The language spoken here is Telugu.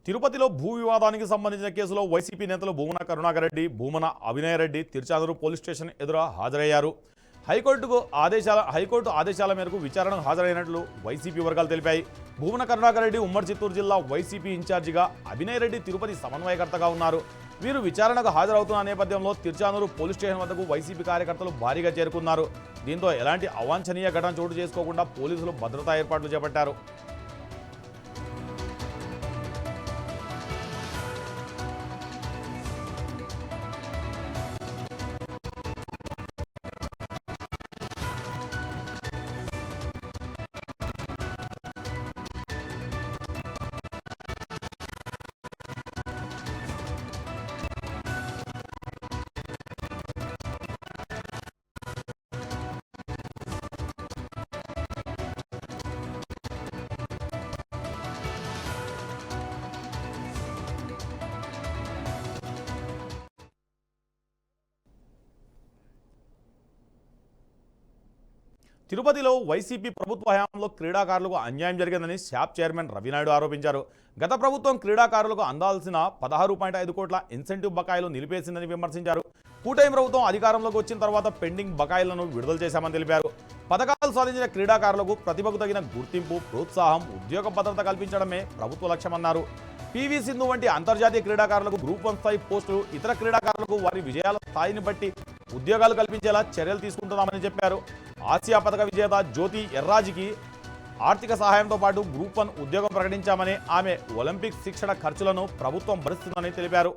తిరుపతిలో భూ వివాదానికి సంబంధించిన కేసులో వైసీపీ నేతలు భూమన కరుణాకర్ రెడ్డి, భూమన అభినయ్ రెడ్డి తిరుచానూరు పోలీస్ స్టేషన్ ఎదుట హాజరయ్యారు. హైకోర్టు ఆదేశాల మేరకు విచారణకు హాజరైనట్లు వైసీపీ వర్గాలు తెలిపాయి. భూమన కరుణాకర్ రెడ్డి ఉమ్మడి చిత్తూరు జిల్లా వైసీపీ ఇన్ఛార్జిగా, అభినయ్ రెడ్డి తిరుపతి సమన్వయకర్తగా ఉన్నారు. వీరు విచారణకు హాజరవుతున్న నేపథ్యంలో తిరుచానూరు పోలీస్ స్టేషన్ వద్దకు వైసీపీ కార్యకర్తలు భారీగా చేరుకున్నారు. దీంతో ఎలాంటి అవాంఛనీయ ఘటన చోటు చేసుకోకుండా పోలీసులు భద్రతా ఏర్పాట్లు చేపట్టారు. తిరుపతిలో వైసీపీ ప్రభుత్వ హయాంలో క్రీడాకారులకు అన్యాయం జరిగిందని శాప్ చైర్మన్ రవినాయుడు ఆరోపించారు. గత ప్రభుత్వం క్రీడాకారులకు అందాల్సిన 16.5 కోట్ల ఇన్సెంటివ్ బకాయిలు నిలిపేసిందని విమర్శించారు. కూటమి ప్రభుత్వం అధికారంలోకి వచ్చిన తర్వాత పెండింగ్ బకాయిలను విడుదల చేశామని తెలిపారు. పథకాలు సాధించిన క్రీడాకారులకు ప్రతిభకు తగిన గుర్తింపు, ప్రోత్సాహం, ఉద్యోగ భద్రత కల్పించడమే ప్రభుత్వ లక్ష్యమన్నారు. పీవీ సింధు వంటి అంతర్జాతీయ క్రీడాకారులకు గ్రూప్ 1 స్థాయి పోస్టులు, ఇతర క్రీడాకారులకు వారి విజయాల స్థాయిని బట్టి ఉద్యోగాలు కల్పించేలా చర్యలు తీసుకుంటున్నామని చెప్పారు. ఆసియా పథక విజేత జ్యోతి ఎర్రాజికి ఆర్థిక సహాయంతో పాటు గ్రూప్ 1 ఉద్యోగం ప్రకటించామని, ఆమె ఒలింపిక్ శిక్షణ ఖర్చులను ప్రభుత్వం భరిస్తుందని తెలిపారు.